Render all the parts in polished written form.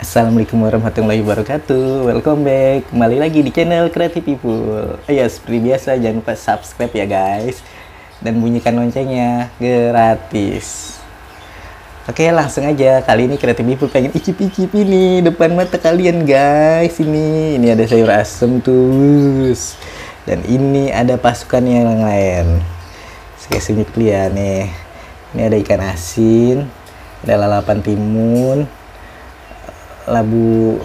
Assalamualaikum warahmatullahi wabarakatuh. Welcome back. Kembali lagi di channel Creative People. Ya, seperti biasa jangan lupa subscribe ya guys. Dan bunyikan loncengnya gratis. Oke, langsung aja. Kali ini Creative People pengen icip-icip ini depan mata kalian guys. Ini ada sayur asem terus. Dan ini ada pasukan yang lain. Saya tunjuk lihat nih. Ini ada ikan asin, ada lalapan timun, labu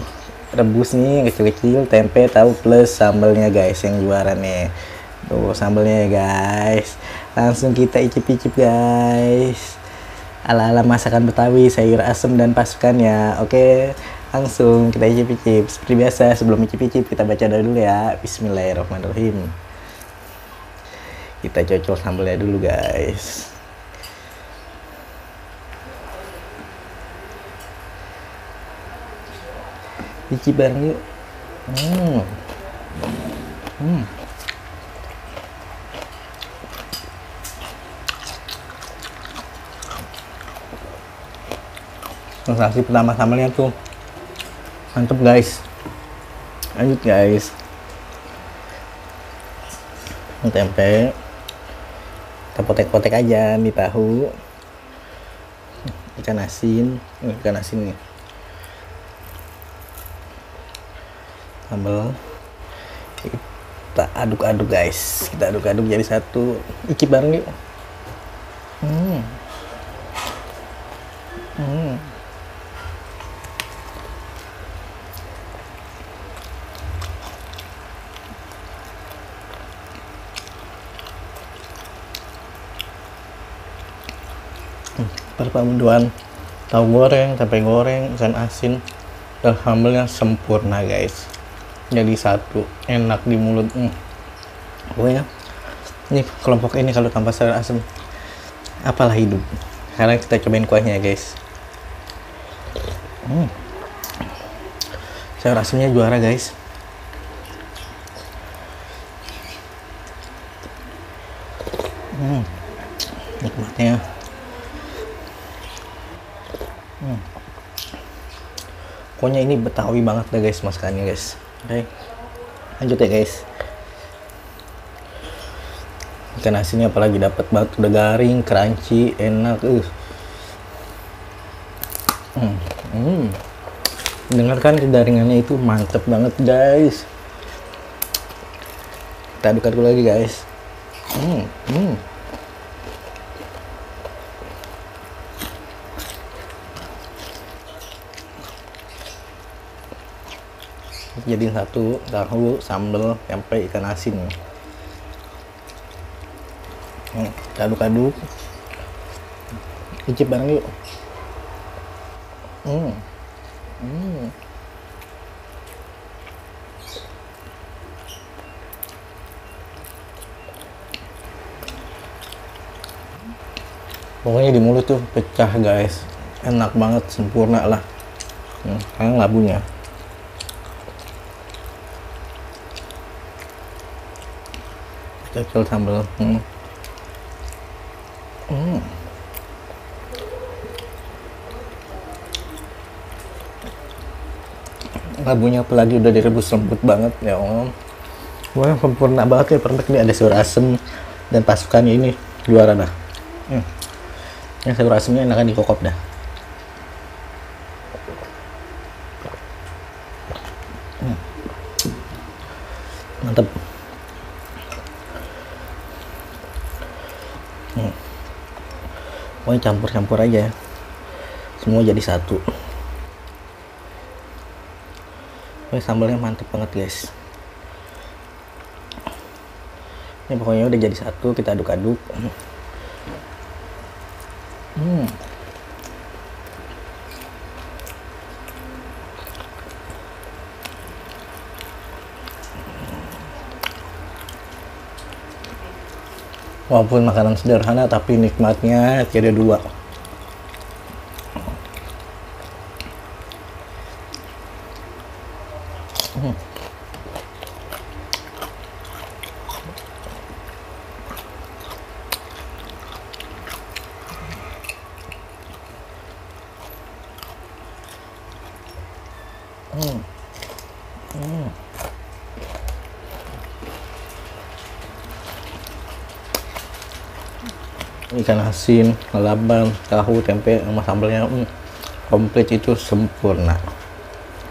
rebus nih yang kecil-kecil, tempe, tahu plus sambalnya guys yang juara nih. Tuh sambalnya ya guys. Langsung kita icip-icip guys. Ala-ala masakan Betawi, sayur asem dan pasukannya. Oke, langsung kita icip-icip. Seperti biasa sebelum icip-icip kita baca doa dulu ya. Bismillahirrahmanirrahim. Kita cocol sambalnya dulu guys. Icip bareng yuk. Sensasi pertama sambalnya tuh mantep guys. Lanjut guys. Tempe kita potek-potek aja di tahu. Ikan asin nih. Sambal kita aduk-aduk guys, kita aduk-aduk jadi satu. Icip bareng yuk. Perpaduan tahu goreng, tempe goreng, ikan asin dan sambalnya sempurna guys, jadi satu, enak di mulut. Pokoknya ini kelompok ini kalau tanpa sayur asem apalah hidup. Sekarang kita cobain kuahnya guys. Sayur asemnya juara guys. Nikmatnya. Pokoknya ini Betawi banget deh guys masakannya guys. Oke, lanjut ya guys. Ikan asinnya apalagi dapat banget, udah garing, crunchy, enak. Dengarkan kegaringannya itu mantep banget guys. Kita aduk-aduk lagi guys. Jadi satu, tahu, sambal, tempe, ikan asin. Aduk-aduk. Icip bareng yuk. Pokoknya di mulut tuh pecah guys. Enak banget, sempurna lah. Sekarang labunya. Cocol sambal. Labunya apalagi udah direbus lembut banget ya om. Wah sempurna banget ya, perfect nih. Ada sayur asem dan pasukannya ini juara dah. Yang sayur asemnya enakan dikokop dah. Mantep. Pokoknya campur-campur aja, semua jadi satu. Sambalnya mantep banget guys. Ini pokoknya udah jadi satu, kita aduk-aduk. Walaupun makanan sederhana tapi nikmatnya tiada dua. Hmm. Hmm. Ikan asin, lalaban, tahu, tempe sama sambalnya komplit, itu sempurna.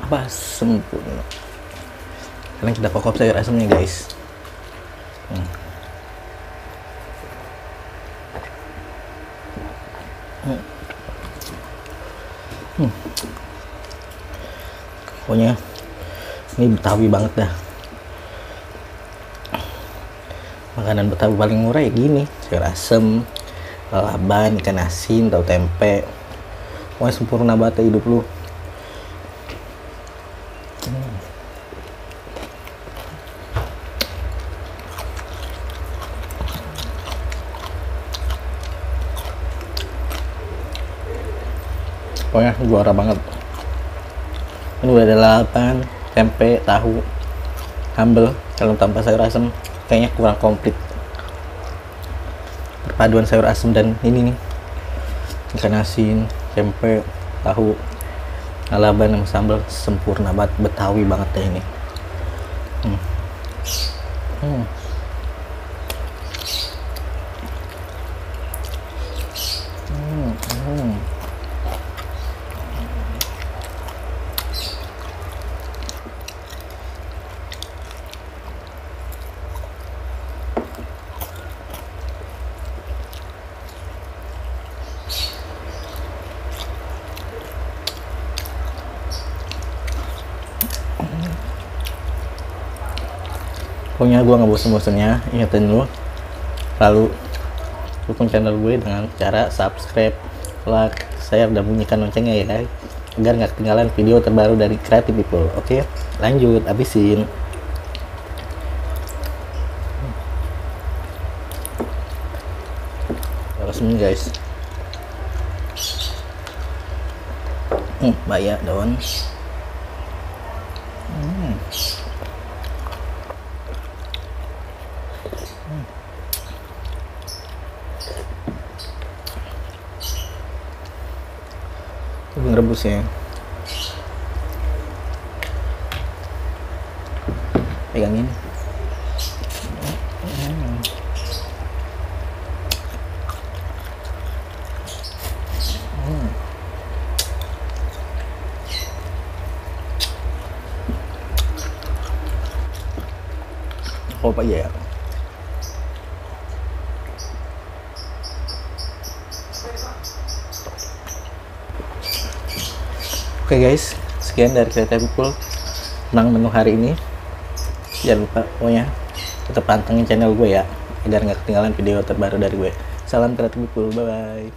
Apa sempurna? Sekarang kita kokop sayur asamnya guys. Pokoknya ini Betawi banget dah. Makanan Betawi paling murah ya gini, sayur asem, lalaban, ikan asin, tahu, tempe. Pokoknya sempurna banget hidup lu. Pokoknya juara banget. Ini udah ada lalapan, tempe, tahu, sambal. Kalau tanpa sayur asem kayaknya kurang komplit. Perpaduan sayur asem dan ini nih, ikan asin, tempe, tahu, lalaban sama sambal sempurna banget, Betawi banget deh ini. Pokoknya gue nggak bosen-bosennya ingetin lu lalu dukung channel gue dengan cara subscribe, like, share, dan bunyikan loncengnya ya guys, agar nggak ketinggalan video terbaru dari Creative People. Oke, lanjut, habisin. Resmi guys. Banyak daun. Rebusnya pegangin. Apa ya? Oke guys, sekian dari Creative People tentang menu hari ini. Jangan lupa pokoknya tetap pantengin channel gue ya, agar nggak ketinggalan video terbaru dari gue. Salam Creative People, bye bye.